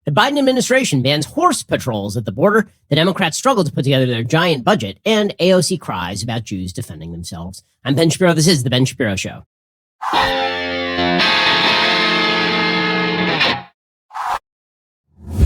The Biden administration bans horse patrols at the border. The Democrats struggle to put together their giant budget, and AOC cries about Jews defending themselves. I'm Ben Shapiro. This is The Ben Shapiro Show.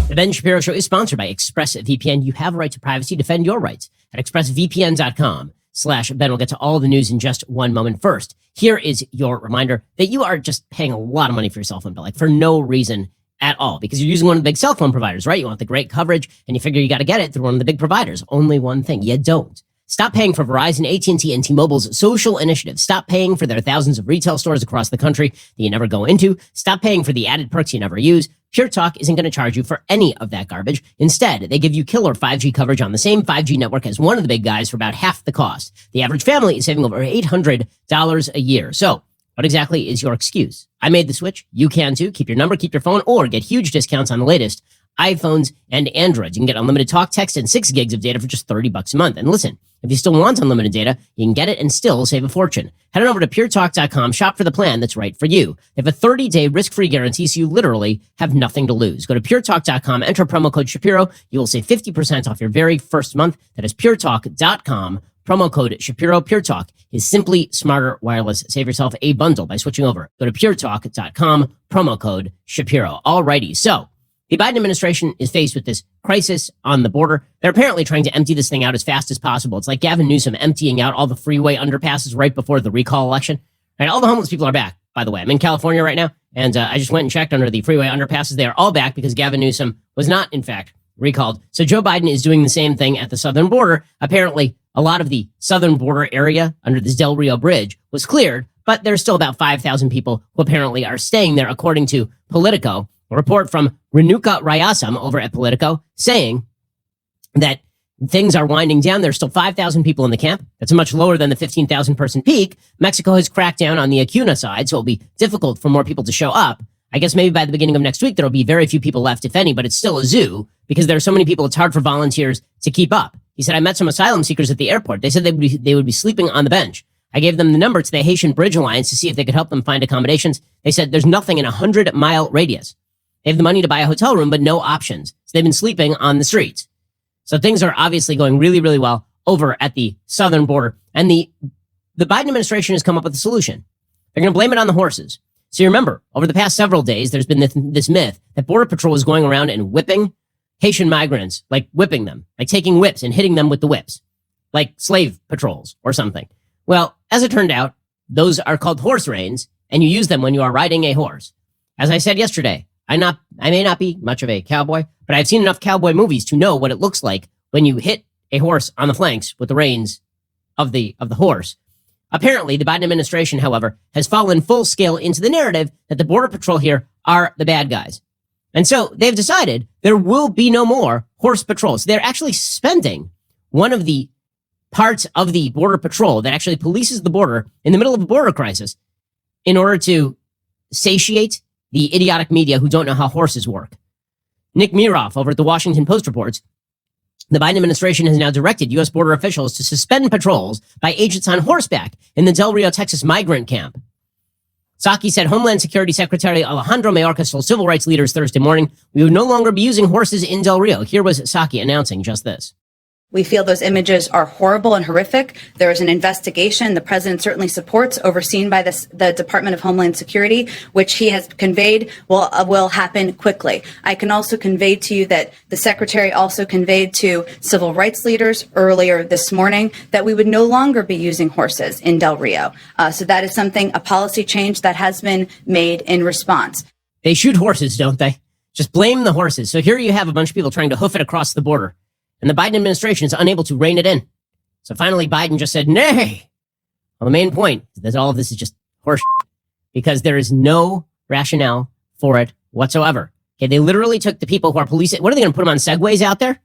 The Ben Shapiro Show is sponsored by ExpressVPN. You have a right to privacy. Defend your rights at expressvpn.com/Ben. We'll get to all the news in just one moment. First, here is your reminder that you are just paying a lot of money for your cell phone bill, like for no reason at all, because you're using one of the big cell phone providers, right? You want the great coverage, and you figure you got to get it through one of the big providers. Only one thing, you don't. Stop paying for Verizon, AT&T, and T-Mobile's social initiatives. Stop paying for their thousands of retail stores across the country that you never go into. Stop paying for the added perks you never use. Pure Talk isn't going to charge you for any of that garbage. Instead, they give you killer 5G coverage on the same 5G network as one of the big guys for about half the cost. The average family is saving over $800 a year. So, what exactly is your excuse? I made the switch. You can too. Keep your number, keep your phone, or get huge discounts on the latest iPhones and Androids. You can get unlimited talk, text, and 6 gigs of data for just $30 a month. And listen, if you still want unlimited data, you can get it and still save a fortune. Head on over to puretalk.com, shop for the plan that's right for you. They have a 30-day risk-free guarantee, so you literally have nothing to lose. Go to puretalk.com, enter promo code Shapiro. You will save 50% off your very first month. That is puretalk.com, promo code Shapiro. Pure Talk is simply smarter wireless. Save yourself a bundle by switching over. Go to puretalk.com, promo code Shapiro. Alrighty, so the Biden administration is faced with this crisis on the border. They're apparently trying to empty this thing out as fast as possible. It's like Gavin Newsom emptying out all the freeway underpasses right before the recall election. Right, all the homeless people are back, by the way. I'm in California right now, and I just went and checked under the freeway underpasses. They are all back because Gavin Newsom was not, in fact, recalled. So Joe Biden is doing the same thing at the southern border. Apparently, a lot of the southern border area under this Del Rio Bridge was cleared, but there's still about 5,000 people who apparently are staying there, according to Politico. A report from Renuka Rayasam over at Politico saying that things are winding down. There's still 5,000 people in the camp. That's much lower than the 15,000 person peak. Mexico has cracked down on the Acuna side, so it'll be difficult for more people to show up. I guess maybe by the beginning of next week, there'll be very few people left, if any, but it's still a zoo because there are so many people. It's hard for volunteers to keep up. He said, I met some asylum seekers at the airport. They said they would be sleeping on the bench. I gave them the number to the Haitian Bridge Alliance to see if they could help them find accommodations. They said there's nothing in a 100-mile radius. They have the money to buy a hotel room, but no options. So they've been sleeping on the streets. So things are obviously going really, really well over at the southern border. And the Biden administration has come up with a solution. They're going to blame it on the horses. So you remember, over the past several days, there's been this myth that Border Patrol is going around and whipping Haitian migrants, like whipping them, like taking whips and hitting them with the whips, like slave patrols or something. Well, as it turned out, those are called horse reins, and you use them when you are riding a horse. As I said yesterday, I may not be much of a cowboy, but I've seen enough cowboy movies to know what it looks like when you hit a horse on the flanks with the reins of the horse. Apparently, the Biden administration, however, has fallen full scale into the narrative that the Border Patrol here are the bad guys. And so they've decided there will be no more horse patrols. They're actually spending one of the parts of the Border Patrol that actually polices the border in the middle of a border crisis in order to satiate the idiotic media who don't know how horses work. Nick Miroff over at the Washington Post reports, the Biden administration has now directed U.S. border officials to suspend patrols by agents on horseback in the Del Rio, Texas migrant camp. Psaki said Homeland Security Secretary Alejandro Mayorkas told civil rights leaders Thursday morning, we would no longer be using horses in Del Rio. Here was Psaki announcing just this. We feel those images are horrible and horrific. There is an investigation the president certainly supports, overseen by the Department of Homeland Security, which he has conveyed will happen quickly. I can also convey to you that the secretary also conveyed to civil rights leaders earlier this morning that we would no longer be using horses in Del Rio. So that is something, a policy change that has been made in response. They shoot horses, don't they? Just blame the horses. So here you have a bunch of people trying to hoof it across the border. And the Biden administration is unable to rein it in. So finally, Biden just said, nay. Well, the main point is that all of this is just horse because there is no rationale for it whatsoever. Okay, they literally took the people who are policing. What are they going to put them on segways out there?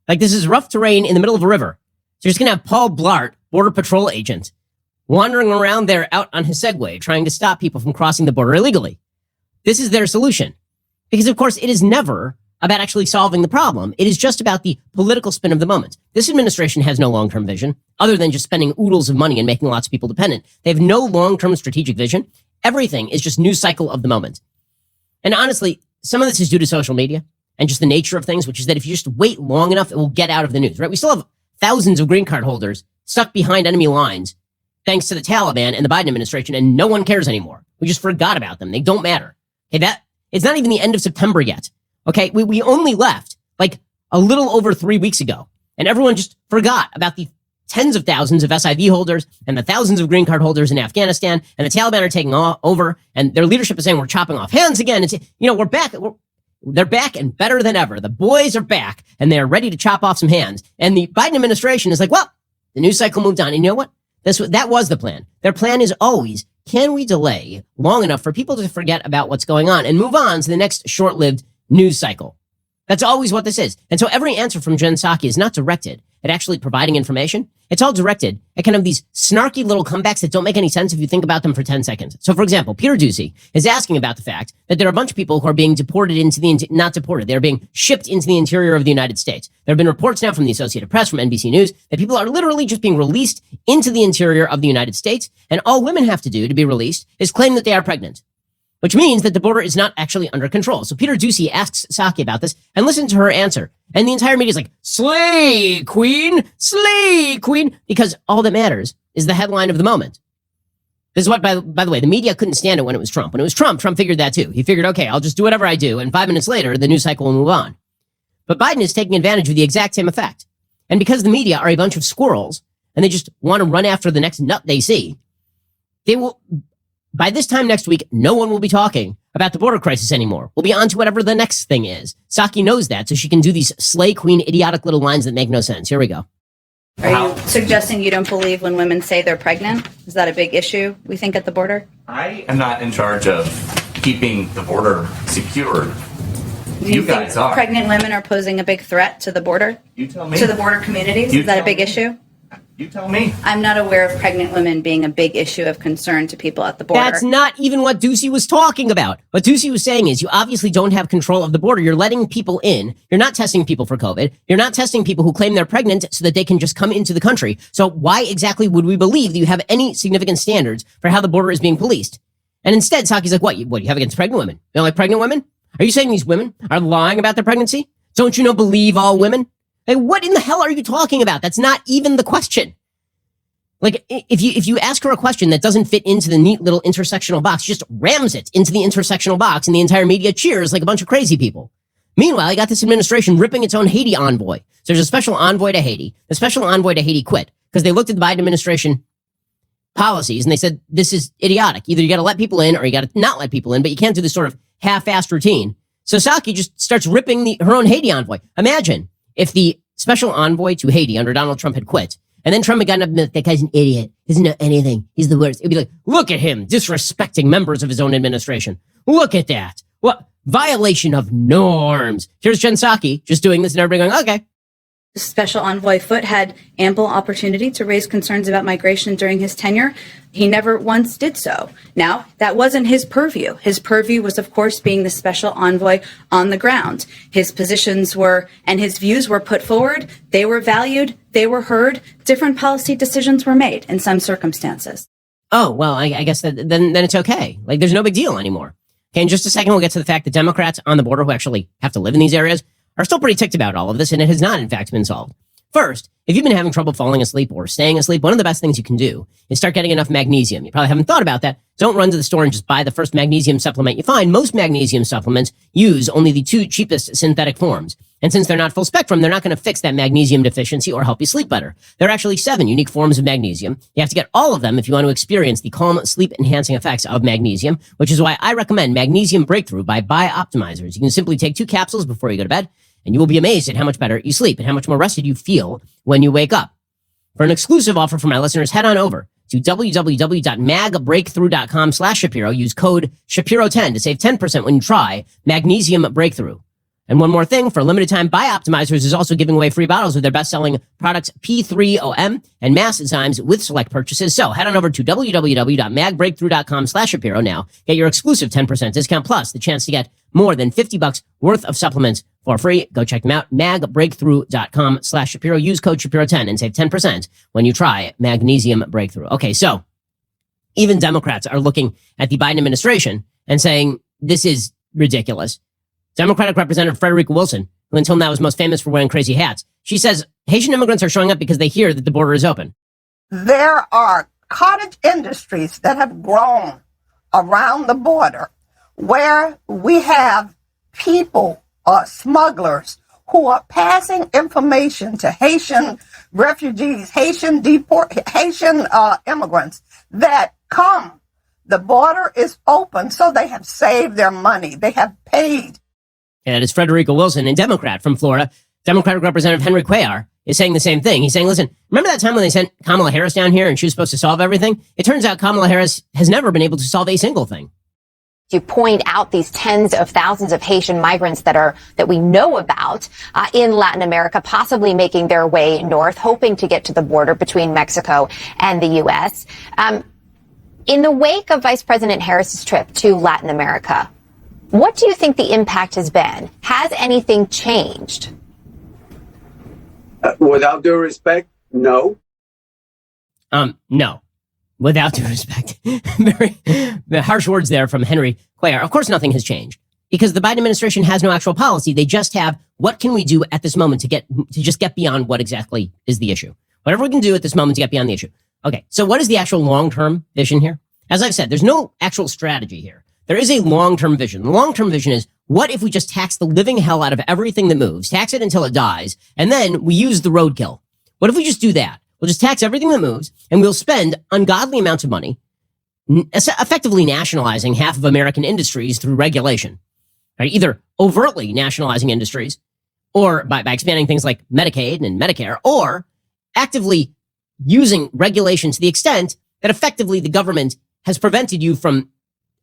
Like, this is rough terrain in the middle of a river. So you're just going to have Paul Blart, Border Patrol agent, wandering around there out on his Segway, trying to stop people from crossing the border illegally. This is their solution. Because, of course, it is never about actually solving the problem. It is just about the political spin of the moment. This administration has no long-term vision, other than just spending oodles of money and making lots of people dependent. They have no long-term strategic vision. Everything is just news cycle of the moment. And honestly, some of this is due to social media. and just the nature of things, which is that if you just wait long enough, it will get out of the news, right? We still have thousands of green card holders stuck behind enemy lines thanks to the Taliban and the Biden administration, and no one cares anymore. We just forgot about them. They don't matter. Okay, it's not even the end of September yet. Okay, we only left like a little over 3 weeks ago, and everyone just forgot about the tens of thousands of SIV holders and the thousands of green card holders in Afghanistan, and the Taliban are taking over, and their leadership is saying we're chopping off hands again. It's, we're back. They're back and better than ever. The boys are back, and they're ready to chop off some hands. And the Biden administration is like, well, the news cycle moved on. And you know what? That was the plan. Their plan is always, can we delay long enough for people to forget about what's going on and move on to the next short-lived news cycle? That's always what this is. And so every answer from Jen Psaki is not directed at actually providing information. It's all directed at kind of these snarky little comebacks that don't make any sense if you think about them for 10 seconds. So, for example, Peter Doocy is asking about the fact that there are a bunch of people who are being deported not deported, they're being shipped into the interior of the United States. There have been reports now from the Associated Press, from NBC News, that people are literally just being released into the interior of the United States, and all women have to do to be released is claim that they are pregnant, which means that the border is not actually under control. So Peter Doocy asks Psaki about this, and listen to her answer. And the entire media is like, slay, queen, because all that matters is the headline of the moment. This is what, by the way, the media couldn't stand it when it was Trump. When it was Trump figured that too. He figured, okay, I'll just do whatever I do, and 5 minutes later, the news cycle will move on. But Biden is taking advantage of the exact same effect. And because the media are a bunch of squirrels, and they just want to run after the next nut they see, they will... By this time next week, no one will be talking about the border crisis anymore. We'll be on to whatever the next thing is. Psaki knows that, so she can do these slay queen idiotic little lines that make no sense. Here we go. Are you suggesting you don't believe when women say they're pregnant? Is that a big issue, we think, at the border? I am not in charge of keeping the border secured. Do you guys think pregnant women are posing a big threat to the border? You tell me. To the border communities? Is that a big issue? You tell me. I'm not aware of pregnant women being a big issue of concern to people at the border. That's not even what Doocy was talking about. What Doocy was saying is you obviously don't have control of the border. You're letting people in. You're not testing people for COVID. You're not testing people who claim they're pregnant so that they can just come into the country. So why exactly would we believe that you have any significant standards for how the border is being policed? And instead, Psaki's like, what do you have against pregnant women? You don't like pregnant women? Are you saying these women are lying about their pregnancy? Don't you know believe all women? Like, what in the hell are you talking about? That's not even the question. Like, if you ask her a question that doesn't fit into the neat little intersectional box, just rams it into the intersectional box, and the entire media cheers like a bunch of crazy people. Meanwhile, you got this administration ripping its own Haiti envoy. So there's a special envoy to Haiti. The special envoy to Haiti quit because they looked at the Biden administration policies and they said, this is idiotic. Either you got to let people in or you got to not let people in, but you can't do this sort of half-assed routine. So Psaki just starts ripping her own Haiti envoy. Imagine if the special envoy to Haiti under Donald Trump had quit. And then Trump had gotten up and been like, that guy's an idiot. He doesn't know anything. He's the worst. It'd be like, look at him disrespecting members of his own administration. Look at that. What violation of norms. Here's Jen Psaki just doing this and everybody going, okay. Special Envoy Foote had ample opportunity to raise concerns about migration during his tenure. He never once did so. Now, that wasn't his purview. His purview was, of course, being the special envoy on the ground. His positions were, and his views were put forward. They were valued. They were heard. Different policy decisions were made in some circumstances. Oh, well, I guess then it's okay. Like, there's no big deal anymore. Okay, in just a second, we'll get to the fact that Democrats on the border who actually have to live in these areas are still pretty ticked about all of this, and it has not, in fact, been solved. First, if you've been having trouble falling asleep or staying asleep, one of the best things you can do is start getting enough magnesium. You probably haven't thought about that. Don't run to the store and just buy the first magnesium supplement you find. Most magnesium supplements use only the 2 cheapest synthetic forms. And since they're not full spectrum, they're not going to fix that magnesium deficiency or help you sleep better. There are actually 7 unique forms of magnesium. You have to get all of them if you want to experience the calm, sleep-enhancing effects of magnesium, which is why I recommend Magnesium Breakthrough by Bioptimizers. You can simply take 2 capsules before you go to bed, and you will be amazed at how much better you sleep and how much more rested you feel when you wake up. For an exclusive offer for my listeners, head on over to www.magbreakthrough.com/Shapiro. Use code Shapiro10 to save 10% when you try Magnesium Breakthrough. And one more thing, for a limited time, Bioptimizers is also giving away free bottles of their best-selling products P3OM and Mass Enzymes with select purchases. So head on over to www.magbreakthrough.com/Shapiro now. Get your exclusive 10% discount plus the chance to get more than $50 worth of supplements for free. Go check them out. magbreakthrough.com/Shapiro. Use code Shapiro10 and save 10% when you try Magnesium Breakthrough. Okay, so even Democrats are looking at the Biden administration and saying, this is ridiculous. Democratic Representative Frederica Wilson, who until now was most famous for wearing crazy hats, she says Haitian immigrants are showing up because they hear that the border is open. There are cottage industries that have grown around the border where we have people, smugglers, who are passing information to Haitian refugees, Haitian immigrants that come. The border is open, so they have saved their money. They have paid. And that is Frederica Wilson, a Democrat from Florida. Democratic Representative Henry Cuellar is saying the same thing. He's saying, listen, remember that time when they sent Kamala Harris down here and she was supposed to solve everything? It turns out Kamala Harris has never been able to solve a single thing. You point out these tens of thousands of Haitian migrants that we know about in Latin America, possibly making their way north, hoping to get to the border between Mexico and the U.S. In the wake of Vice President Harris's trip to Latin America, what do you think the impact has been? Has anything changed? Without due respect, no. No. Without due respect. Very harsh words there from Henry Cuellar. Of course, nothing has changed because the Biden administration has no actual policy. They just have what can we do at this moment to just get beyond what exactly is the issue. Whatever we can do at this moment to get beyond the issue. Okay, so what is the actual long-term vision here? As I've said, there's no actual strategy here. There is a long-term vision. The long-term vision is, what if we just tax the living hell out of everything that moves, tax it until it dies, and then we use the roadkill? What if we just do that? We'll just tax everything that moves, and we'll spend ungodly amounts of money effectively nationalizing half of American industries through regulation. Right? Either overtly nationalizing industries, or by expanding things like Medicaid and Medicare, or actively using regulation to the extent that effectively the government has prevented you from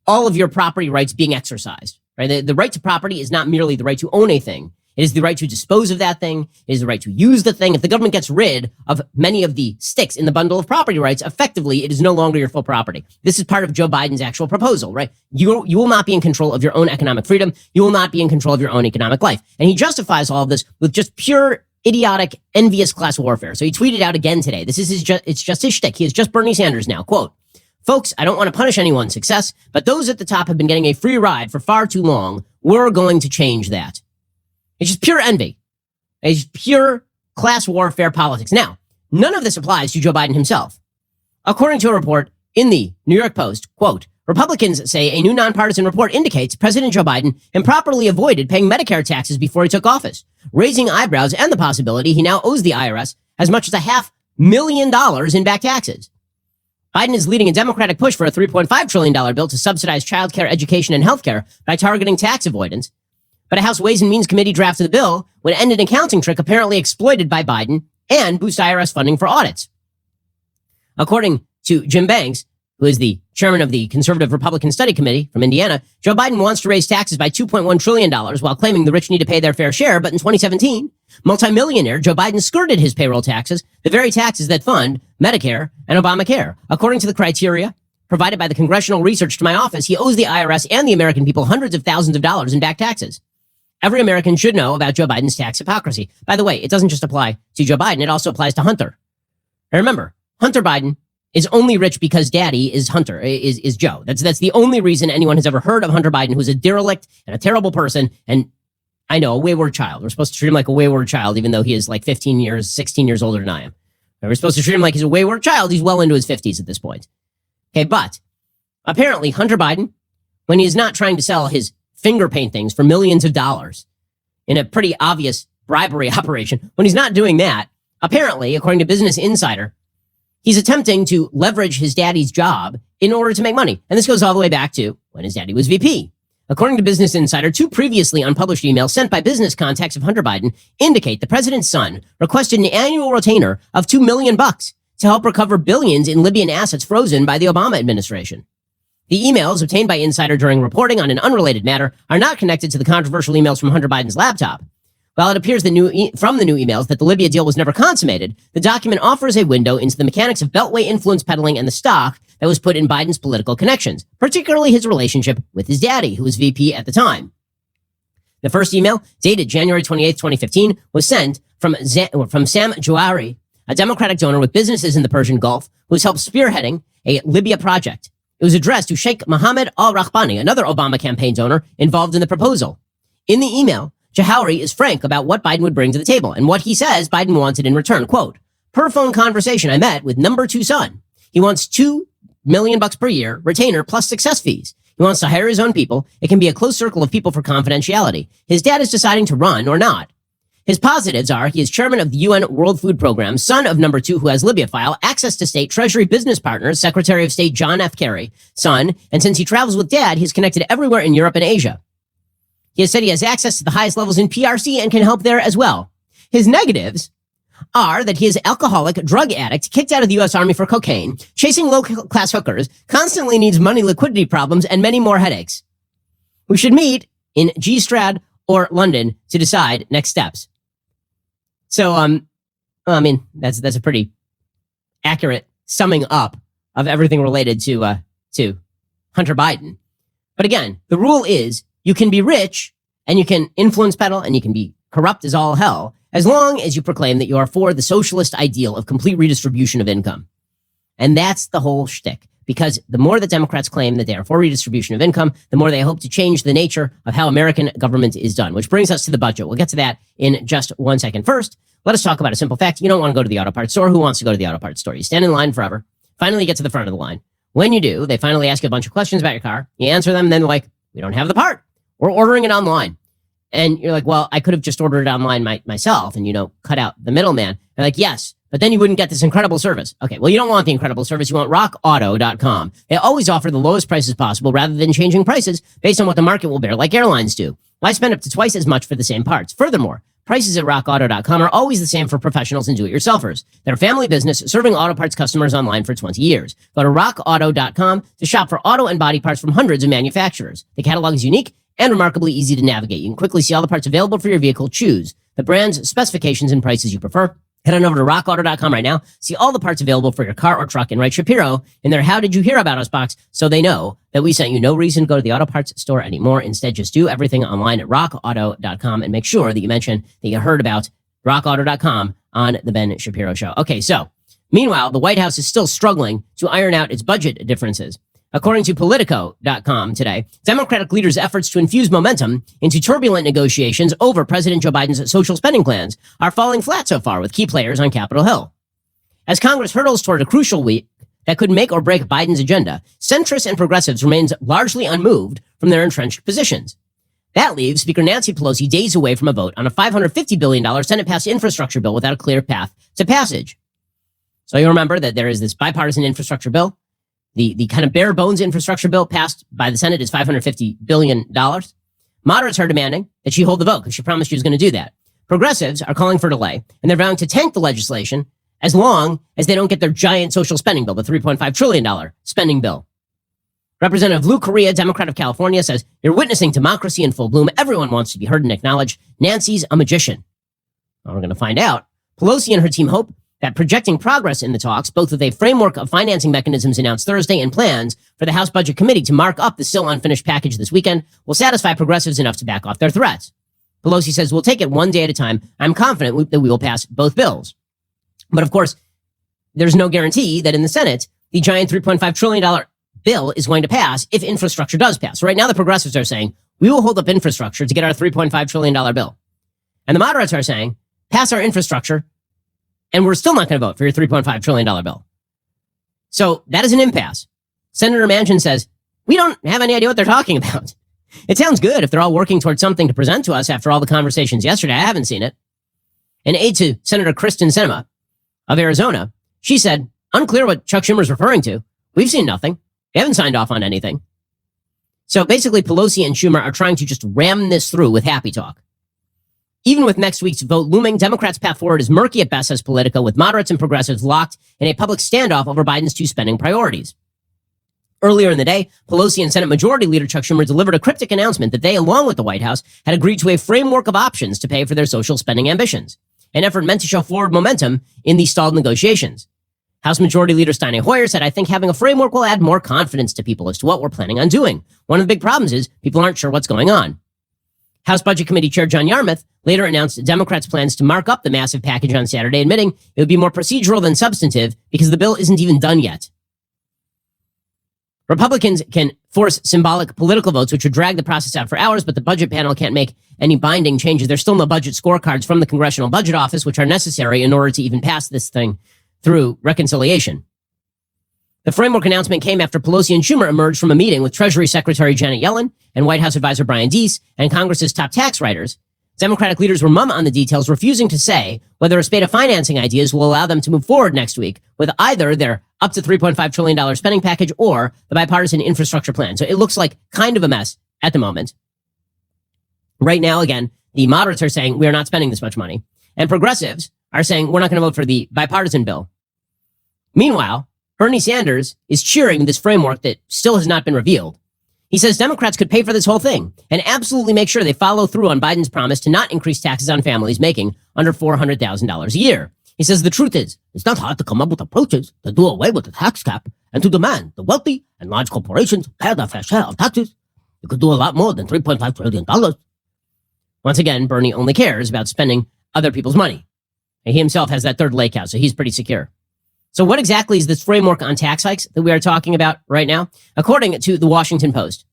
all of your property rights being exercised. Right? The right to property is not merely the right to own a thing. It is the right to dispose of that thing. It is the right to use the thing. If the government gets rid of many of the sticks in the bundle of property rights, effectively, it is no longer your full property. This is part of Joe Biden's actual proposal, right? You will not be in control of your own economic freedom. You will not be in control of your own economic life. And he justifies all of this with just pure, idiotic, envious class warfare. So he tweeted out again today. It's just his shtick. He is just Bernie Sanders now. Quote, "Folks, I don't want to punish anyone's success, but those at the top have been getting a free ride for far too long. We're going to change that." It's just pure envy. It's pure class warfare politics. Now, none of this applies to Joe Biden himself. According to a report in the New York Post, quote, "Republicans say a new nonpartisan report indicates President Joe Biden improperly avoided paying Medicare taxes before he took office, raising eyebrows and the possibility he now owes the IRS as much as $500,000 in back taxes. Biden is leading a Democratic push for a $3.5 trillion bill to subsidize childcare, education, and healthcare by targeting tax avoidance. But a House Ways and Means Committee drafted the bill would end an accounting trick apparently exploited by Biden and boost IRS funding for audits. According to Jim Banks, who is the chairman of the Conservative Republican Study Committee from Indiana, Joe Biden wants to raise taxes by $2.1 trillion while claiming the rich need to pay their fair share. But in 2017, multimillionaire Joe Biden skirted his payroll taxes, the very taxes that fund Medicare and Obamacare. According to the criteria provided by the congressional research to my office, he owes the IRS and the American people hundreds of thousands of dollars in back taxes. Every American should know about Joe Biden's tax hypocrisy. By the way, it doesn't just apply to Joe Biden, it also applies to Hunter. And remember, Hunter Biden is only rich because daddy is Hunter, is Joe. That's the only reason anyone has ever heard of Hunter Biden, who's a derelict and a terrible person, and I know, a wayward child. We're supposed to treat him like a wayward child, even though he is like 16 years older than I am. We're supposed to treat him like he's a wayward child. He's well into his 50s at this point. Okay, but apparently Hunter Biden, when he's not trying to sell his finger paintings for millions of dollars in a pretty obvious bribery operation, when he's not doing that, apparently, according to Business Insider, he's attempting to leverage his daddy's job in order to make money. And this goes all the way back to when his daddy was VP. According to Business Insider, 2 previously unpublished emails sent by business contacts of Hunter Biden indicate the president's son requested an annual retainer of $2 million to help recover billions in Libyan assets frozen by the Obama administration. The emails obtained by Insider during reporting on an unrelated matter are not connected to the controversial emails from Hunter Biden's laptop. While it appears from the new emails that the Libya deal was never consummated, the document offers a window into the mechanics of Beltway influence peddling and the stock that was put in Biden's political connections, particularly his relationship with his daddy, who was VP at the time. The first email, dated January 28, 2015, was sent from Sam Jouari, a Democratic donor with businesses in the Persian Gulf, who has helped spearheading a Libya project. It was addressed to Sheikh Mohammed al-Rahbani, another Obama campaign donor involved in the proposal. In the email, Jawhari is frank about what Biden would bring to the table and what he says Biden wanted in return. Quote, per phone conversation I met with number 2 son. He wants $2 million per year, retainer plus success fees. He wants to hire his own people. It can be a close circle of people for confidentiality. His dad is deciding to run or not. His positives are he is chairman of the UN World Food Program, son of number 2 who has Libya file, access to state treasury business partners, Secretary of State John F. Kerry, son, and since he travels with dad, he's connected everywhere in Europe and Asia. He has said he has access to the highest levels in PRC and can help there as well. His negatives are that he is alcoholic, drug addict, kicked out of the U.S. Army for cocaine, chasing low-class hookers, constantly needs money liquidity problems, and many more headaches. We should meet in G-Strad or London to decide next steps. So, I mean, that's a pretty accurate summing up of everything related to Hunter Biden. But again, the rule is you can be rich and you can influence peddle and you can be corrupt as all hell as long as you proclaim that you are for the socialist ideal of complete redistribution of income. And that's the whole shtick. Because the more that Democrats claim that they are for redistribution of income, the more they hope to change the nature of how American government is done, which brings us to the budget. We'll get to that in just 1 second. First, let us talk about a simple fact. You don't want to go to the auto parts store. Who wants to go to the auto parts store? You stand in line forever. Finally, you get to the front of the line. When you do, they finally ask you a bunch of questions about your car. You answer them, and then they're like, we don't have the part. We're ordering it online. And you're like, well, I could have just ordered it online myself and, cut out the middleman. They're like, yes, but then you wouldn't get this incredible service. Okay, well, you don't want the incredible service. You want rockauto.com. They always offer the lowest prices possible rather than changing prices based on what the market will bear, like airlines do. Why spend up to twice as much for the same parts? Furthermore, prices at rockauto.com are always the same for professionals and do-it-yourselfers. They're a family business serving auto parts customers online for 20 years. Go to rockauto.com to shop for auto and body parts from hundreds of manufacturers. The catalog is unique and remarkably easy to navigate. You can quickly see all the parts available for your vehicle. Choose the brands, specifications, and prices you prefer. Head on over to rockauto.com right now. See all the parts available for your car or truck and write Shapiro in their How Did You Hear About Us box so they know that we sent you. No reason to go to the auto parts store anymore. Instead, just do everything online at rockauto.com and make sure that you mention that you heard about rockauto.com on the Ben Shapiro Show. Okay, so meanwhile, the White House is still struggling to iron out its budget differences. According to Politico.com today, Democratic leaders' efforts to infuse momentum into turbulent negotiations over President Joe Biden's social spending plans are falling flat so far with key players on Capitol Hill. As Congress hurdles toward a crucial week that could make or break Biden's agenda, centrists and progressives remain largely unmoved from their entrenched positions. That leaves Speaker Nancy Pelosi days away from a vote on a $550 billion Senate-passed infrastructure bill without a clear path to passage. So you remember that there is this bipartisan infrastructure bill. The kind of bare bones infrastructure bill passed by the Senate is $550 billion. Moderates are demanding that she hold the vote because she promised she was going to do that. Progressives are calling for delay, and they're vowing to tank the legislation as long as they don't get their giant social spending bill, the $3.5 trillion spending bill. Representative Lou Correa, Democrat of California, says, you're witnessing democracy in full bloom. Everyone wants to be heard and acknowledged. Nancy's a magician. Well, we're going to find out. Pelosi and her team hope that projecting progress in the talks, both with a framework of financing mechanisms announced Thursday and plans for the House Budget Committee to mark up the still unfinished package this weekend, will satisfy progressives enough to back off their threats. Pelosi says, we'll take it one day at a time. I'm confident that we will pass both bills. But of course, there's no guarantee that in the Senate, the giant $3.5 trillion bill is going to pass if infrastructure does pass. So right now, the progressives are saying, we will hold up infrastructure to get our $3.5 trillion bill. And the moderates are saying, pass our infrastructure, and we're still not going to vote for your $3.5 trillion bill. So that is an impasse. Senator Manchin says, we don't have any idea what they're talking about. It sounds good if they're all working towards something to present to us after all the conversations yesterday. I haven't seen it. An aide to Senator Kristen Sinema of Arizona, she said, unclear what Chuck Schumer's referring to. We've seen nothing. They haven't signed off on anything. So basically, Pelosi and Schumer are trying to just ram this through with happy talk. Even with next week's vote looming, Democrats' path forward is murky at best, says Politico, with moderates and progressives locked in a public standoff over Biden's two spending priorities. Earlier in the day, Pelosi and Senate Majority Leader Chuck Schumer delivered a cryptic announcement that they, along with the White House, had agreed to a framework of options to pay for their social spending ambitions, an effort meant to show forward momentum in the stalled negotiations. House Majority Leader Steny Hoyer said, I think having a framework will add more confidence to people as to what we're planning on doing. One of the big problems is people aren't sure what's going on. House Budget Committee Chair John Yarmuth later announced Democrats' plans to mark up the massive package on Saturday, admitting it would be more procedural than substantive because the bill isn't even done yet. Republicans can force symbolic political votes, which would drag the process out for hours, but the budget panel can't make any binding changes. There's still no budget scorecards from the Congressional Budget Office, which are necessary in order to even pass this thing through reconciliation. The framework announcement came after Pelosi and Schumer emerged from a meeting with Treasury Secretary Janet Yellen and White House advisor Brian Deese and Congress's top tax writers. Democratic leaders were mum on the details, refusing to say whether a spate of financing ideas will allow them to move forward next week with either their up to $3.5 trillion spending package or the bipartisan infrastructure plan. So it looks like kind of a mess at the moment. Right now, again, the moderates are saying we are not spending this much money, and progressives are saying we're not going to vote for the bipartisan bill. Meanwhile, Bernie Sanders is cheering this framework that still has not been revealed. He says Democrats could pay for this whole thing and absolutely make sure they follow through on Biden's promise to not increase taxes on families making under $400,000 a year. He says the truth is, it's not hard to come up with approaches to do away with the tax cap and to demand the wealthy and large corporations pay their fair share of taxes. You could do a lot more than $3.5 trillion. Once again, Bernie only cares about spending other people's money. And he himself has that third lake house, so he's pretty secure. So what exactly is this framework on tax hikes that we are talking about right now? According to the Washington Post,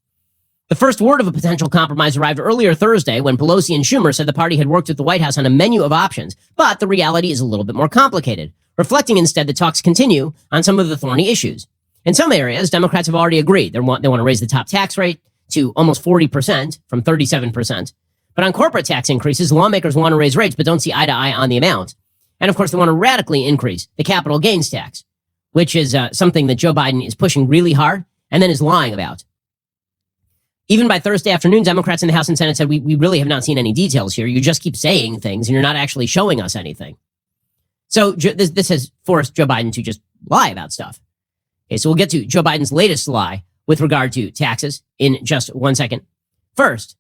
the first word of a potential compromise arrived earlier Thursday when Pelosi and Schumer said the party had worked with the White House on a menu of options, but the reality is a little bit more complicated, reflecting instead that talks continue on some of the thorny issues. In some areas, Democrats have already agreed. They want to raise the top tax rate to almost 40% from 37%. But on corporate tax increases, lawmakers want to raise rates but don't see eye to eye on the amount. And of course, they want to radically increase the capital gains tax, which is something that Joe Biden is pushing really hard and then is lying about. Even by Thursday afternoon, Democrats in the House and Senate said, we really have not seen any details here. You just keep saying things and you're not actually showing us anything. So this has forced Joe Biden to just lie about stuff. Okay, so we'll get to Joe Biden's latest lie with regard to taxes in just 1 second. First,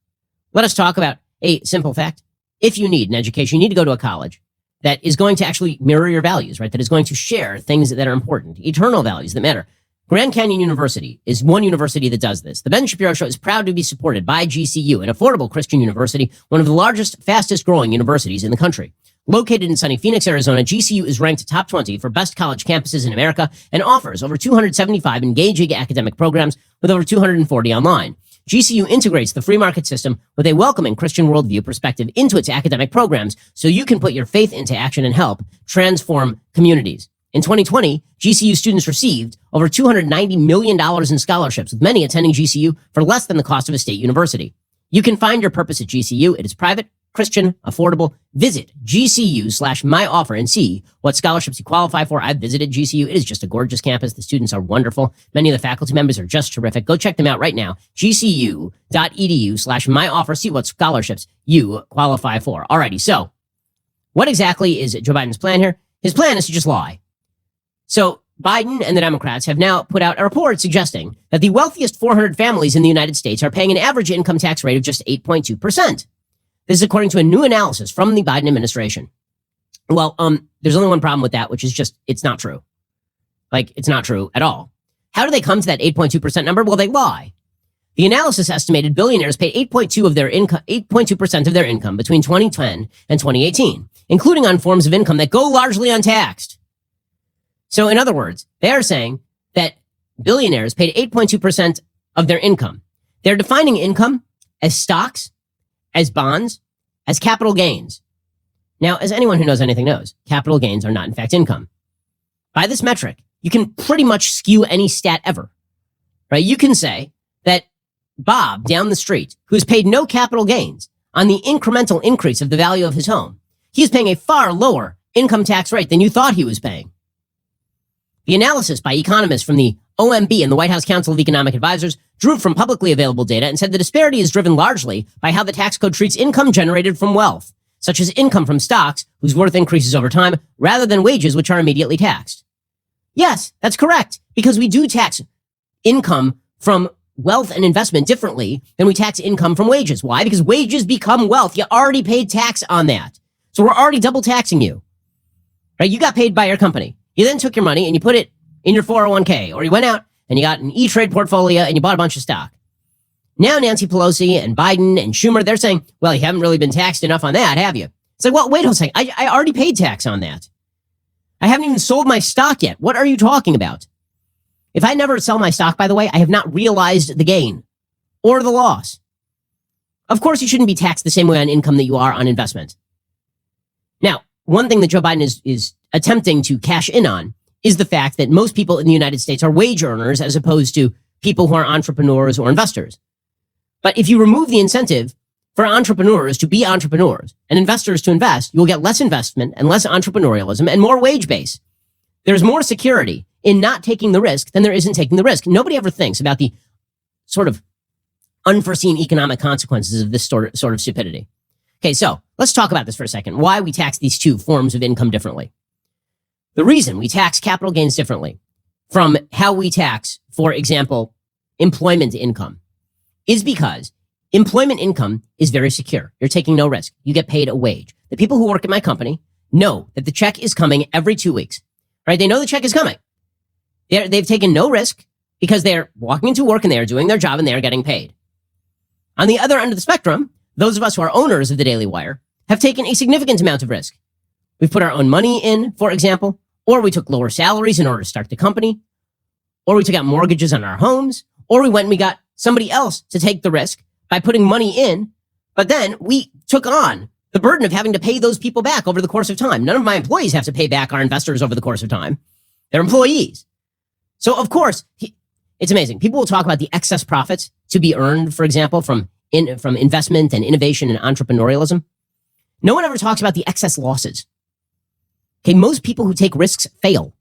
let us talk about a simple fact. If you need an education, you need to go to a college that is going to actually mirror your values, right? That is going to share things that are important, eternal values that matter. Grand Canyon University is one university that does this. The Ben Shapiro Show is proud to be supported by GCU, an affordable Christian university, one of the largest, fastest growing universities in the country. Located in sunny Phoenix, Arizona, GCU is ranked top 20 for best college campuses in America and offers over 275 engaging academic programs with over 240 online. GCU integrates the free market system with a welcoming Christian worldview perspective into its academic programs so you can put your faith into action and help transform communities. In 2020, GCU students received over $290 million in scholarships, with many attending GCU for less than the cost of a state university. You can find your purpose at GCU. It is private, Christian, affordable. Visit GCU/myoffer and see what scholarships you qualify for. I've visited GCU. It is just a gorgeous campus. The students are wonderful. Many of the faculty members are just terrific. Go check them out right now. GCU.edu/myoffer. See what scholarships you qualify for. Alrighty. So what exactly is Joe Biden's plan here? His plan is to just lie. So Biden and the Democrats have now put out a report suggesting that the wealthiest 400 families in the United States are paying an average income tax rate of just 8.2%. This is according to a new analysis from the Biden administration. Well, there's only one problem with that, which is just, it's not true. It's not true at all. How do they come to that 8.2% number? Well, they lie. The analysis estimated billionaires paid 8.2% of their income between 2010 and 2018, including on forms of income that go largely untaxed. So in other words, they are saying that billionaires paid 8.2% of their income. They're defining income as stocks, as bonds, as capital gains. Now, as anyone who knows anything knows, capital gains are not in fact income. By this metric, you can pretty much skew any stat ever, right? You can say that Bob down the street, who has paid no capital gains on the incremental increase of the value of his home, he is paying a far lower income tax rate than you thought he was paying. The analysis by economists from the OMB and the White House Council of Economic Advisors drew from publicly available data and said the disparity is driven largely by how the tax code treats income generated from wealth, such as income from stocks whose worth increases over time, rather than wages which are immediately taxed. Yes, that's correct, because we do tax income from wealth and investment differently than we tax income from wages. Why? Because wages become wealth. You already paid tax on that. So we're already double taxing you. Right? You got paid by your company. You then took your money and you put it in your 401k, or you went out and you got an E-Trade portfolio and you bought a bunch of stock. Now Nancy Pelosi and Biden and Schumer, they're saying, well, you haven't really been taxed enough on that, have you? It's like, well, wait a second. I already paid tax on that. I haven't even sold my stock yet. What are you talking about? If I never sell my stock, by the way, I have not realized the gain or the loss. Of course, you shouldn't be taxed the same way on income that you are on investment. Now, one thing that Joe Biden is attempting to cash in on is the fact that most people in the United States are wage earners as opposed to people who are entrepreneurs or investors. But if you remove the incentive for entrepreneurs to be entrepreneurs and investors to invest, you'll get less investment and less entrepreneurialism and more wage base. There's more security in not taking the risk than there is in taking the risk. Nobody ever thinks about the sort of unforeseen economic consequences of this sort of stupidity. Okay, so let's talk about this for a second. Why we tax these two forms of income differently. The reason we tax capital gains differently from how we tax, for example, employment income is because employment income is very secure. You're taking no risk. You get paid a wage. The people who work at my company know that the check is coming every 2 weeks, right? They know the check is coming. They've taken no risk because they're walking into work and they are doing their job and they are getting paid. On the other end of the spectrum, those of us who are owners of the Daily Wire have taken a significant amount of risk. We've put our own money in, for example, or we took lower salaries in order to start the company, or we took out mortgages on our homes, or we went and we got somebody else to take the risk by putting money in, but then we took on the burden of having to pay those people back over the course of time. None of my employees have to pay back our investors over the course of time. They're employees. So, of course, it's amazing. People will talk about the excess profits to be earned, for example, from investment and innovation and entrepreneurialism. No one ever talks about the excess losses. Okay, most people who take risks fail.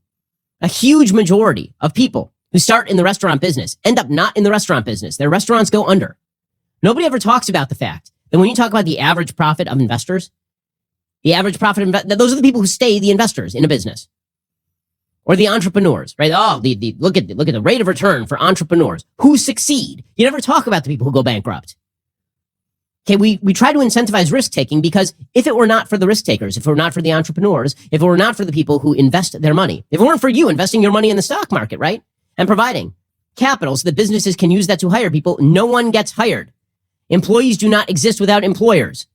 A huge majority of people who start in the restaurant business end up not in the restaurant business. Their restaurants go under. Nobody ever talks about the fact that when you talk about the average profit of investors, those are the people who stay the investors in a business. Or the entrepreneurs, right? Oh, look at the rate of return for entrepreneurs who succeed. You never talk about the people who go bankrupt. Okay, we try to incentivize risk taking because if it were not for the risk takers, if it were not for the entrepreneurs, if it were not for the people who invest their money, if it weren't for you investing your money in the stock market, right? And providing capital so that businesses can use that to hire people, no one gets hired. Employees do not exist without employers.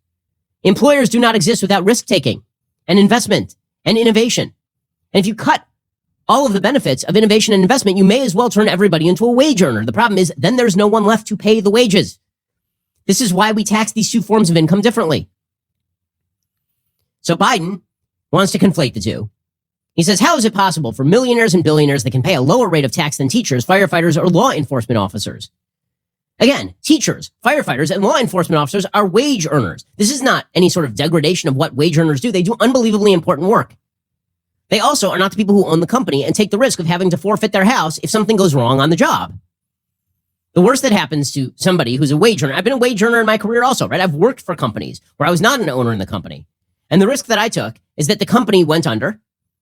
Employers do not exist without risk taking and investment and innovation. And if you cut all of the benefits of innovation and investment, you may as well turn everybody into a wage earner. The problem is then there's no one left to pay the wages. This is why we tax these two forms of income differently. So Biden wants to conflate the two. He says, how is it possible for millionaires and billionaires that can pay a lower rate of tax than teachers, firefighters, or law enforcement officers? Again, teachers, firefighters, and law enforcement officers are wage earners. This is not any sort of degradation of what wage earners do. They do unbelievably important work. They also are not the people who own the company and take the risk of having to forfeit their house if something goes wrong on the job. The worst that happens to somebody who's a wage earner, I've been a wage earner in my career also, right? I've worked for companies where I was not an owner in the company. And the risk that I took is that the company went under,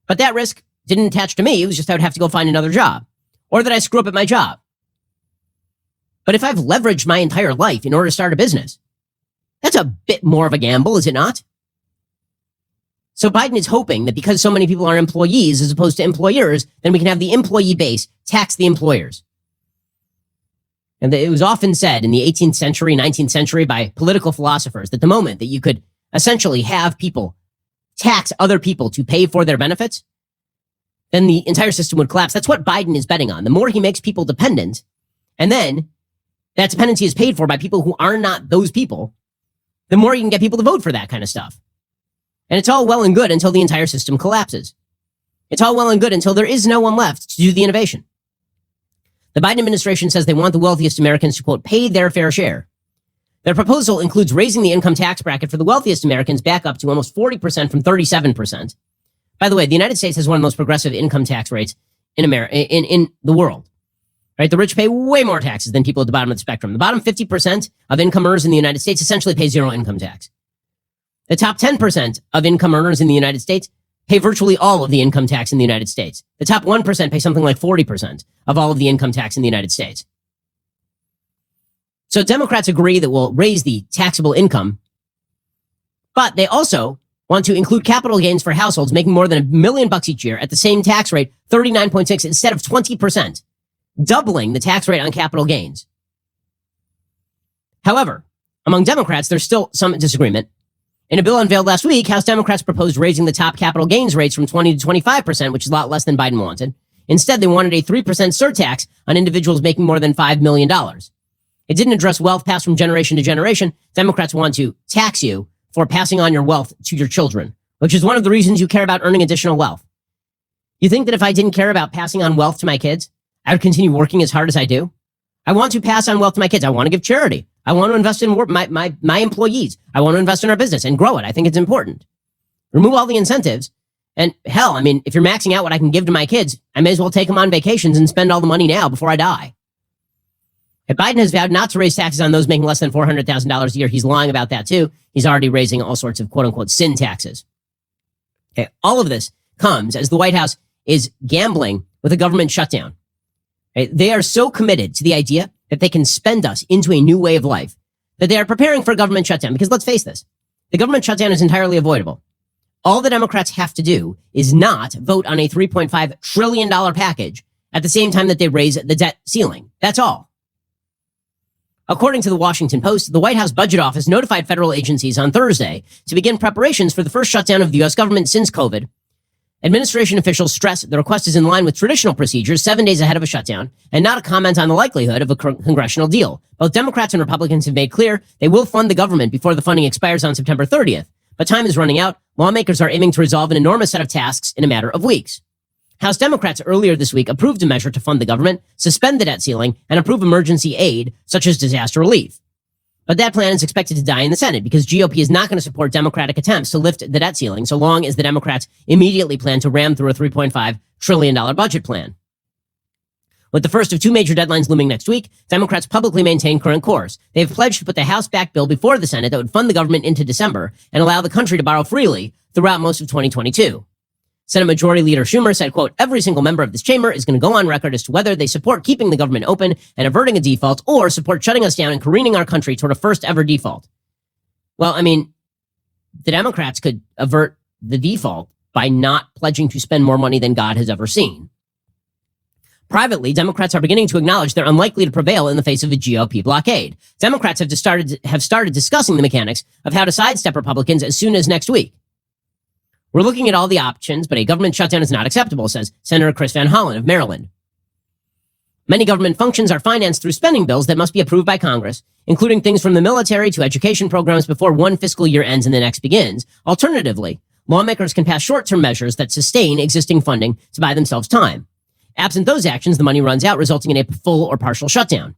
but that risk didn't attach to me. It was just I would have to go find another job or that I screw up at my job. But if I've leveraged my entire life in order to start a business, that's a bit more of a gamble, is it not? So Biden is hoping that because so many people are employees as opposed to employers, then we can have the employee base tax the employers. And it was often said in the 18th century, 19th century by political philosophers that the moment that you could essentially have people tax other people to pay for their benefits, then the entire system would collapse. That's what Biden is betting on. The more he makes people dependent, and then that dependency is paid for by people who are not those people, the more you can get people to vote for that kind of stuff. And it's all well and good until the entire system collapses. It's all well and good until there is no one left to do the innovation. The Biden administration says they want the wealthiest Americans to, quote, pay their fair share. Their proposal includes raising the income tax bracket for the wealthiest Americans back up to almost 40% from 37%. By the way, the United States has one of the most progressive income tax rates in the world. Right? The rich pay way more taxes than people at the bottom of the spectrum. The bottom 50% of income earners in the United States essentially pay zero income tax. The top 10% of income earners in the United States pay virtually all of the income tax in the United States. The top 1% pay something like 40% of all of the income tax in the United States. So Democrats agree that we'll raise the taxable income, but they also want to include capital gains for households making more than $1 million each year at the same tax rate, 39.6 instead of 20%, doubling the tax rate on capital gains. However, among Democrats, there's still some disagreement. In a bill unveiled last week, House Democrats proposed raising the top capital gains rates from 20 to 25%, which is a lot less than Biden wanted. Instead, they wanted a 3% surtax on individuals making more than $5 million. It didn't address wealth passed from generation to generation. Democrats want to tax you for passing on your wealth to your children, which is one of the reasons you care about earning additional wealth. You think that if I didn't care about passing on wealth to my kids, I would continue working as hard as I do? I want to pass on wealth to my kids. I want to give charity. I want to invest in my employees. I want to invest in our business and grow it. I think it's important. Remove all the incentives. And hell, I mean, if you're maxing out what I can give to my kids, I may as well take them on vacations and spend all the money now before I die. If Biden has vowed not to raise taxes on those making less than $400,000 a year, he's lying about that too. He's already raising all sorts of quote unquote sin taxes. Okay, all of this comes as the White House is gambling with a government shutdown. Okay, they are so committed to the idea that they can spend us into a new way of life that they are preparing for a government shutdown. Because let's face this, the government shutdown is entirely avoidable. All the Democrats have to do is not vote on a $3.5 trillion package at the same time that they raise the debt ceiling. That's all. According to the Washington Post, the White House Budget Office notified federal agencies on Thursday to begin preparations for the first shutdown of the U.S. government since COVID. Administration officials stress the request is in line with traditional procedures 7 days ahead of a shutdown and not a comment on the likelihood of a congressional deal. Both Democrats and Republicans have made clear they will fund the government before the funding expires on September 30th. But time is running out. Lawmakers are aiming to resolve an enormous set of tasks in a matter of weeks. House Democrats earlier this week approved a measure to fund the government, suspend the debt ceiling, and approve emergency aid, such as disaster relief. But that plan is expected to die in the Senate because GOP is not going to support Democratic attempts to lift the debt ceiling so long as the Democrats immediately plan to ram through a $3.5 trillion budget plan. With the first of two major deadlines looming next week, Democrats publicly maintain current course. They have pledged to put the House-backed bill before the Senate that would fund the government into December and allow the country to borrow freely throughout most of 2022. Senate Majority Leader Schumer said, quote, every single member of this chamber is going to go on record as to whether they support keeping the government open and averting a default or support shutting us down and careening our country toward a first ever default. Well, I mean, the Democrats could avert the default by not pledging to spend more money than God has ever seen. Privately, Democrats are beginning to acknowledge they're unlikely to prevail in the face of a GOP blockade. Democrats have started discussing the mechanics of how to sidestep Republicans as soon as next week. We're looking at all the options, but a government shutdown is not acceptable, says Senator Chris Van Hollen of Maryland. Many government functions are financed through spending bills that must be approved by Congress, including things from the military to education programs before one fiscal year ends and the next begins. Alternatively, lawmakers can pass short-term measures that sustain existing funding to buy themselves time. Absent those actions, the money runs out, resulting in a full or partial shutdown.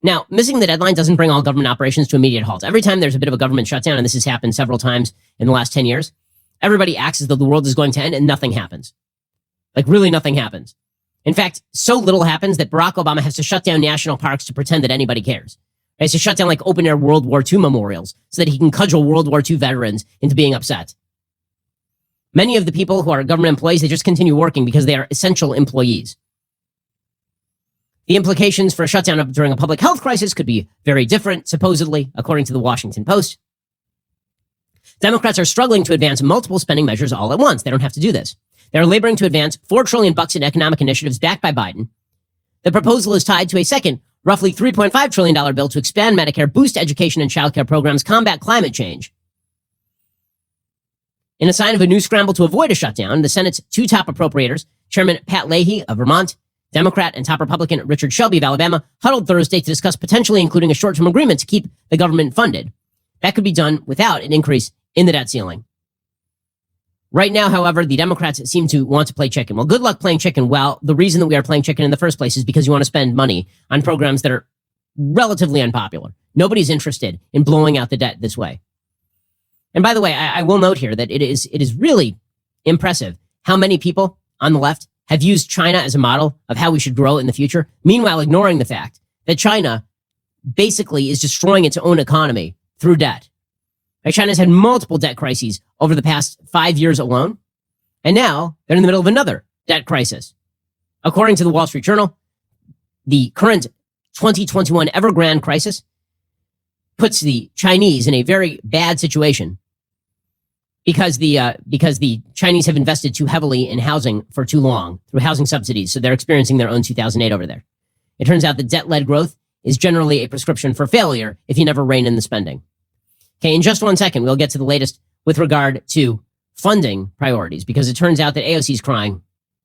Now, missing the deadline doesn't bring all government operations to immediate halt. Every time there's a bit of a government shutdown, and this has happened several times in the last 10 years, everybody acts as though the world is going to end and nothing happens. Like, really nothing happens. In fact, so little happens that Barack Obama has to shut down national parks to pretend that anybody cares. He has to shut down, like, open-air World War II memorials so that he can cudgel World War II veterans into being upset. Many of the people who are government employees, they just continue working because they are essential employees. The implications for a shutdown during a public health crisis could be very different, supposedly, according to the Washington Post. Democrats are struggling to advance multiple spending measures all at once. They don't have to do this. They're laboring to advance $4 trillion in economic initiatives backed by Biden. The proposal is tied to a second, roughly $3.5 trillion bill to expand Medicare, boost education and childcare programs, combat climate change. In a sign of a new scramble to avoid a shutdown, the Senate's two top appropriators, Chairman Pat Leahy of Vermont, Democrat, and top Republican Richard Shelby of Alabama, huddled Thursday to discuss potentially including a short-term agreement to keep the government funded. That could be done without an increase in the debt ceiling. Right now, however, the Democrats seem to want to play chicken. Well, good luck playing chicken. Well, the reason that we are playing chicken in the first place is because you want to spend money on programs that are relatively unpopular. Nobody's interested in blowing out the debt this way. And by the way, I will note here that it is really impressive how many people on the left have used China as a model of how we should grow in the future, meanwhile ignoring the fact that China basically is destroying its own economy through debt. Like, China's had multiple debt crises over the past 5 years alone, and now they're in the middle of another debt crisis. According to the Wall Street Journal, the current 2021 Evergrande crisis puts the Chinese in a very bad situation because the Chinese have invested too heavily in housing for too long through housing subsidies, so they're experiencing their own 2008 over there. It turns out that debt-led growth is generally a prescription for failure if you never rein in the spending. Okay, in just 1 second, we'll get to the latest with regard to funding priorities, because it turns out that AOC is crying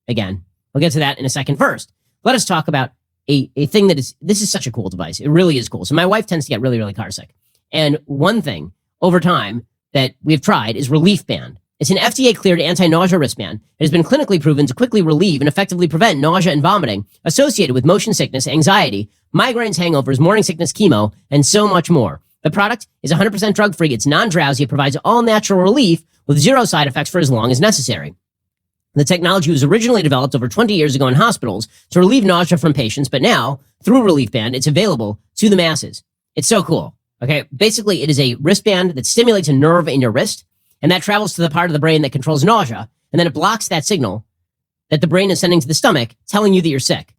again. We'll get to that in a second. First, let us talk about a thing this is such a cool device. It really is cool. So my wife tends to get really, really car sick. And one thing over time that we've tried is Relief Band. It's an FDA-cleared anti-nausea wristband. It has been clinically proven to quickly relieve and effectively prevent nausea and vomiting associated with motion sickness, anxiety, migraines, hangovers, morning sickness, chemo, and so much more. The product is 100% drug-free. It's non-drowsy. It provides all-natural relief with zero side effects for as long as necessary. The technology was originally developed over 20 years ago in hospitals to relieve nausea from patients, but now, through Relief Band, it's available to the masses. It's so cool. Okay, basically, it is a wristband that stimulates a nerve in your wrist, and that travels to the part of the brain that controls nausea, and then it blocks that signal that the brain is sending to the stomach, telling you that you're sick.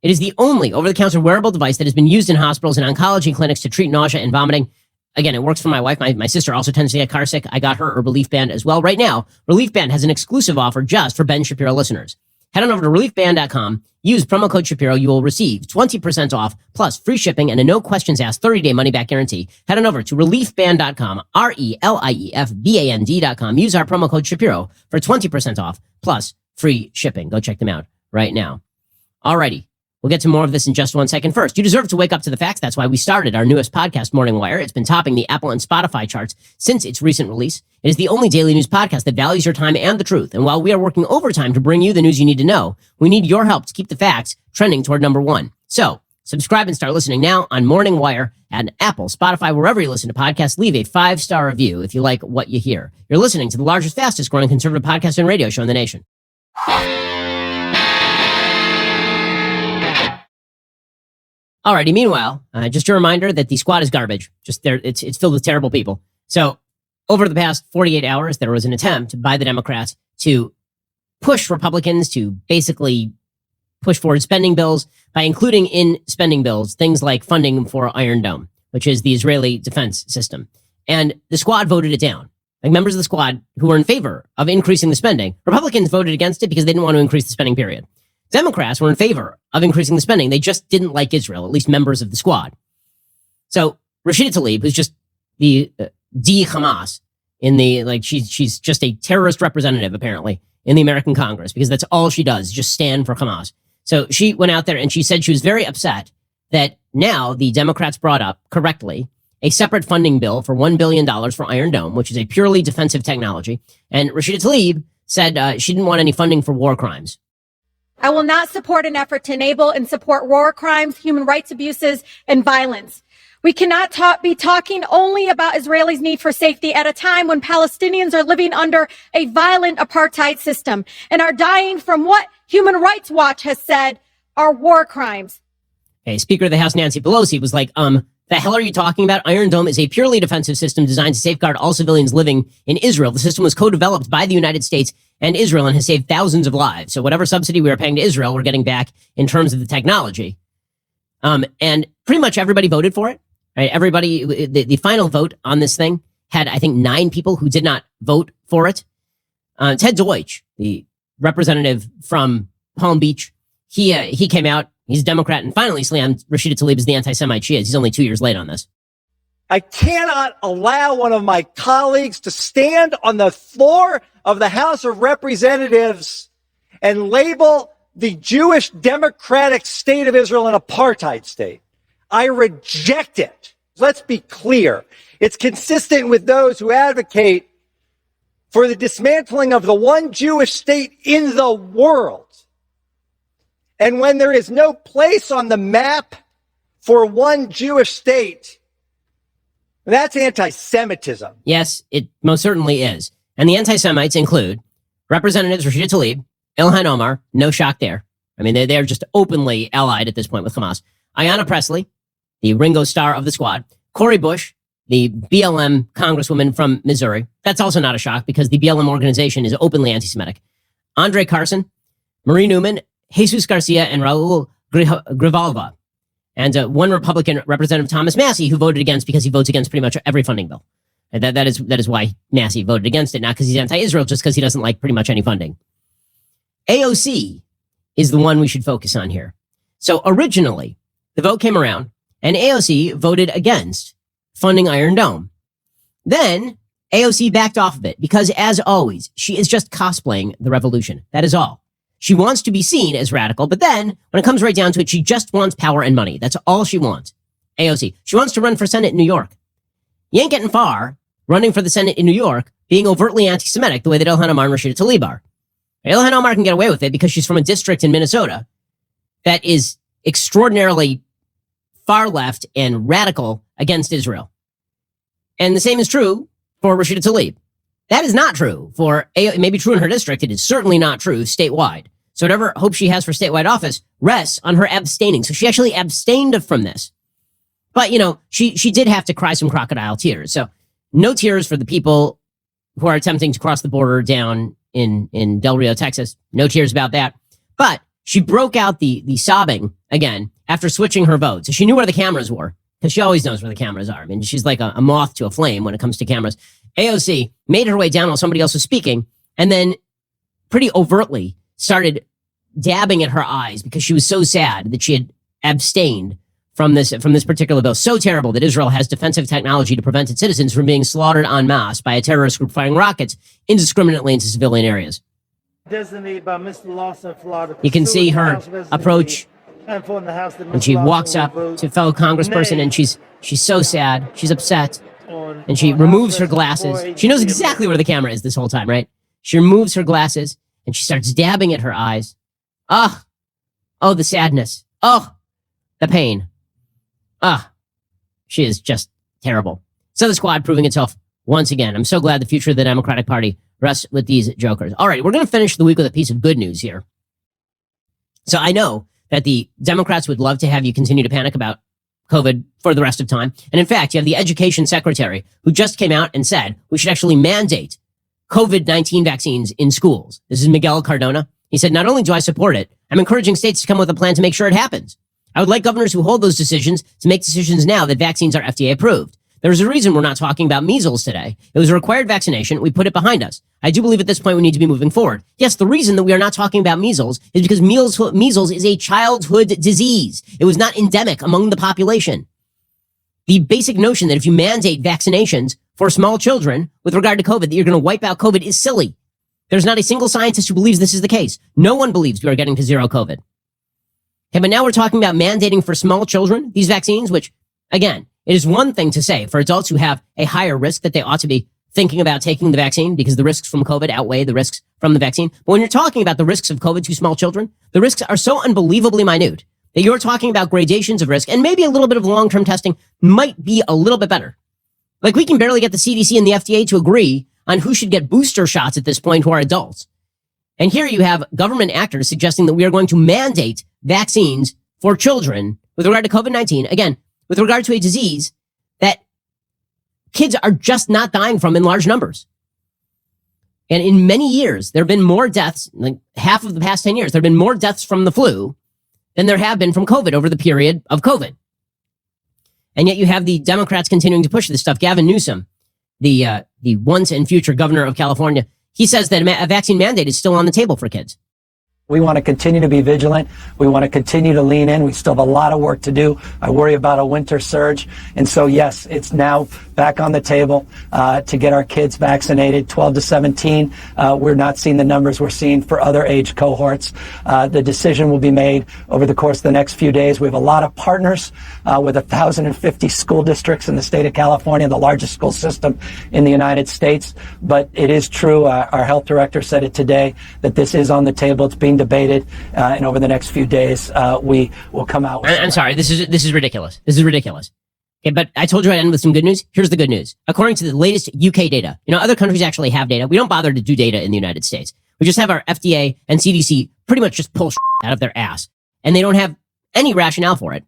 It is the only over-the-counter wearable device that has been used in hospitals and oncology clinics to treat nausea and vomiting. Again, it works for my wife. My sister also tends to get car sick. I got her a Relief Band as well. Right now, Relief Band has an exclusive offer just for Ben Shapiro listeners. Head on over to reliefband.com. Use promo code Shapiro. You will receive 20% off plus free shipping and a no questions asked 30-day money-back guarantee. Head on over to reliefband.com, RELIEFBAND.com. Use our promo code Shapiro for 20% off plus free shipping. Go check them out right now. Alrighty. We'll get to more of this in just 1 second. First, you deserve to wake up to the facts. That's why we started our newest podcast, Morning Wire. It's been topping the Apple and Spotify charts since its recent release. It is the only daily news podcast that values your time and the truth. And while we are working overtime to bring you the news you need to know, we need your help to keep the facts trending toward number one. So, subscribe and start listening now on Morning Wire and Apple, Spotify, wherever you listen to podcasts. Leave a 5-star review if you like what you hear. You're listening to the largest, fastest growing conservative podcast and radio show in the nation. Alrighty, meanwhile, just a reminder that the squad is garbage. It's filled with terrible people. So, over the past 48 hours, there was an attempt by the Democrats to push Republicans to basically push forward spending bills by including in spending bills things like funding for Iron Dome, which is the Israeli defense system. And the squad voted it down. Like members of the squad who were in favor of increasing the spending, Republicans voted against it because they didn't want to increase the spending period. Democrats were in favor of increasing the spending. They just didn't like Israel, at least members of the squad. So Rashida Tlaib, who's just the de-Hamas in the, like, she's just a terrorist representative, apparently, in the American Congress, because that's all she does, just stand for Hamas. So she went out there and she said she was very upset that now the Democrats brought up, correctly, a separate funding bill for $1 billion for Iron Dome, which is a purely defensive technology. And Rashida Tlaib said she didn't want any funding for war crimes. I will not support an effort to enable and support war crimes, human rights abuses, and violence. We cannot be talking only about Israelis' need for safety at a time when Palestinians are living under a violent apartheid system and are dying from what Human Rights Watch has said are war crimes. Hey, Speaker of the House Nancy Pelosi was like, the hell are you talking about? Iron Dome is a purely defensive system designed to safeguard all civilians living in Israel. The system was co-developed by the United States and Israel and has saved thousands of lives. So whatever subsidy we were paying to Israel, we're getting back in terms of the technology. And pretty much everybody voted for it. Right? Everybody, the final vote on this thing had, I think, 9 people who did not vote for it. Ted Deutsch, the representative from Palm Beach, he came out. He's a Democrat and finally slammed Rashida Tlaib as the anti-Semite she is. He's only 2 years late on this. I cannot allow one of my colleagues to stand on the floor of the House of Representatives and label the Jewish Democratic State of Israel an apartheid state. I reject it. Let's be clear. It's consistent with those who advocate for the dismantling of the one Jewish state in the world. And when there is no place on the map for one Jewish state, that's anti-Semitism. Yes, it most certainly is. And the anti-Semites include Representatives Rashida Tlaib, Ilhan Omar, no shock there. I mean, they're just openly allied at this point with Hamas. Ayanna Pressley, the Ringo Starr of the squad. Cori Bush, the BLM congresswoman from Missouri. That's also not a shock because the BLM organization is openly anti-Semitic. Andre Carson, Marie Newman, Jesus Garcia, and Raul Grijalva. And one Republican, Representative Thomas Massey, who voted against because he votes against pretty much every funding bill. And that is why Massey voted against it, not because he's anti-Israel, just because he doesn't like pretty much any funding. AOC is the one we should focus on here. So originally, the vote came around, and AOC voted against funding Iron Dome. Then AOC backed off of it because, as always, she is just cosplaying the revolution. That is all. She wants to be seen as radical, but then when it comes right down to it, she just wants power and money. That's all she wants. AOC. She wants to run for Senate in New York. You ain't getting far running for the Senate in New York being overtly anti-Semitic the way that Ilhan Omar and Rashida Tlaib are. Ilhan Omar can get away with it because she's from a district in Minnesota that is extraordinarily far left and radical against Israel. And the same is true for Rashida Tlaib. That is not true for, it may be true in her district. It is certainly not true statewide. So whatever hope she has for statewide office rests on her abstaining. So she actually abstained from this. But, she did have to cry some crocodile tears. So no tears for the people who are attempting to cross the border down in Del Rio, Texas. No tears about that. But she broke out the sobbing again after switching her vote. So she knew where the cameras were, because she always knows where the cameras are. I mean, she's like a moth to a flame when it comes to cameras. AOC made her way down while somebody else was speaking, and then pretty overtly started dabbing at her eyes because she was so sad that she had abstained from this particular bill. So terrible that Israel has defensive technology to prevent its citizens from being slaughtered en masse by a terrorist group firing rockets indiscriminately into civilian areas. Designated by Mr. Lawson, Florida. You can see her approach and she walks up to a fellow congressperson, and she's so sad. She's upset. And she removes her glasses. She knows exactly where the camera is this whole time, right? She removes her glasses and she starts dabbing at her eyes. Oh, the sadness. Oh, the pain. She is just terrible. So the squad proving itself once again. I'm so glad the future of the Democratic Party rests with these jokers. All right, we're going to finish the week with a piece of good news here. So I know that the Democrats would love to have you continue to panic about COVID for the rest of time. And in fact, you have the education secretary who just came out and said we should actually mandate COVID-19 vaccines in schools. This is Miguel Cardona. He said, not only do I support it, I'm encouraging states to come with a plan to make sure it happens. I would like governors who hold those decisions to make decisions now that vaccines are FDA approved. There's a reason we're not talking about measles today. It was a required vaccination. We put it behind us. I do believe at this point we need to be moving forward. Yes, the reason that we are not talking about measles is because measles is a childhood disease. It was not endemic among the population. The basic notion that if you mandate vaccinations for small children with regard to COVID, that you're going to wipe out COVID is silly. There's not a single scientist who believes this is the case. No one believes we are getting to zero COVID. Okay, but now we're talking about mandating for small children these vaccines, which, again, it is one thing to say for adults who have a higher risk that they ought to be thinking about taking the vaccine because the risks from COVID outweigh the risks from the vaccine. But when you're talking about the risks of COVID to small children, the risks are so unbelievably minute that you're talking about gradations of risk, and maybe a little bit of long-term testing might be a little bit better. Like, we can barely get the CDC and the FDA to agree on who should get booster shots at this point who are adults. And here you have government actors suggesting that we are going to mandate vaccines for children with regard to COVID-19, again, with regard to a disease that kids are just not dying from in large numbers. And in many years, there have been more deaths, like half of the past 10 years, there have been more deaths from the flu than there have been from COVID over the period of COVID. And yet you have the Democrats continuing to push this stuff. Gavin Newsom, the once and future governor of California, he says that a vaccine mandate is still on the table for kids. We want to continue to be vigilant. We want to continue to lean in. We still have a lot of work to do. I worry about a winter surge. And so, yes, it's now back on the table to get our kids vaccinated, 12 to 17. We're not seeing the numbers we're seeing for other age cohorts. The decision will be made over the course of the next few days. We have a lot of partners with 1,050 school districts in the state of California, the largest school system in the United States. But it is true, our health director said it today, that this is on the table. It's being debated, and over the next few days, we will come out with I'm sorry, this is ridiculous. This is ridiculous. Okay, but I told you I'd end with some good news. Here's the good news. According to the latest UK data, other countries actually have data. We don't bother to do data in the United States. We just have our FDA and CDC pretty much just pull out of their ass, and they don't have any rationale for it.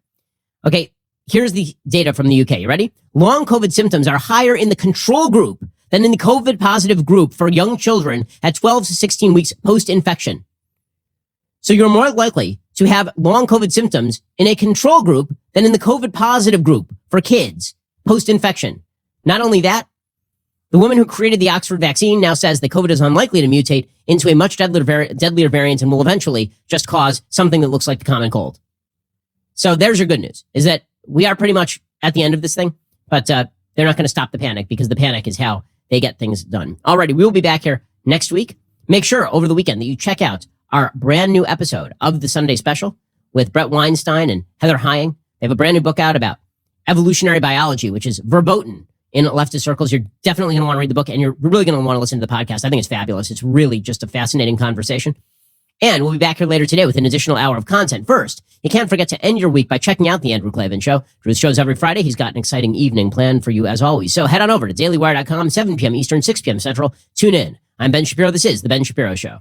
Okay, here's the data from the UK. You ready? Long COVID symptoms are higher in the control group than in the COVID positive group for young children at 12 to 16 weeks post-infection. So you're more likely to have long COVID symptoms in a control group than in the COVID positive group for kids post-infection. Not only that, the woman who created the Oxford vaccine now says that COVID is unlikely to mutate into a much deadlier variant and will eventually just cause something that looks like the common cold. So there's your good news, is that we are pretty much at the end of this thing, but they're not going to stop the panic because the panic is how they get things done. Alrighty, we will be back here next week. Make sure over the weekend that you check out our brand new episode of the Sunday Special with Brett Weinstein and Heather Hying. They have a brand new book out about evolutionary biology, which is verboten in leftist circles. You're definitely going to want to read the book, and you're really going to want to listen to the podcast. I think it's fabulous. It's really just a fascinating conversation. And we'll be back here later today with an additional hour of content. First, you can't forget to end your week by checking out The Andrew Klavan Show. Drew's shows every Friday. He's got an exciting evening planned for you as always. So head on over to dailywire.com, 7 p.m. Eastern, 6 p.m. Central. Tune in. I'm Ben Shapiro. This is The Ben Shapiro Show.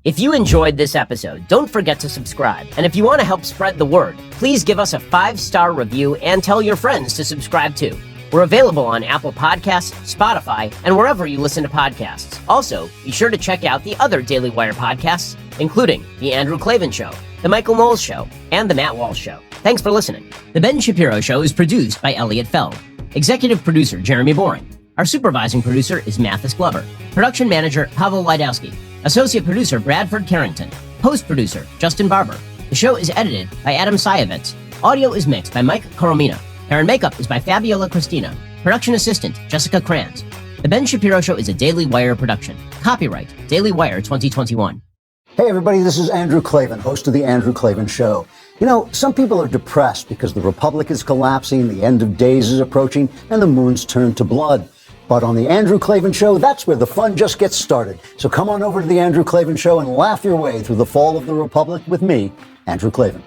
If you enjoyed this episode, don't forget to subscribe. And if you want to help spread the word, please give us a 5-star review and tell your friends to subscribe too. We're available on Apple Podcasts, Spotify, and wherever you listen to podcasts. Also, be sure to check out the other Daily Wire podcasts, including The Andrew Klavan Show, The Michael Knowles Show, and The Matt Walsh Show. Thanks for listening. The Ben Shapiro Show is produced by Elliot Feld. Executive producer, Jeremy Boring. Our supervising producer is Mathis Glover. Production manager, Pavel Wydowski. Associate producer, Bradford Carrington. Post-producer, Justin Barber. The show is edited by Adam Sayevitz. Audio is mixed by Mike Coromina. Hair and makeup is by Fabiola Cristina. Production assistant, Jessica Kranz. The Ben Shapiro Show is a Daily Wire production. Copyright, Daily Wire 2021. Hey everybody, this is Andrew Klavan, host of The Andrew Klavan Show. You know, some people are depressed because the Republic is collapsing, the end of days is approaching, and the moon's turned to blood. But on The Andrew Klavan Show, that's where the fun just gets started. So come on over to The Andrew Klavan Show and laugh your way through the fall of the Republic with me, Andrew Klavan.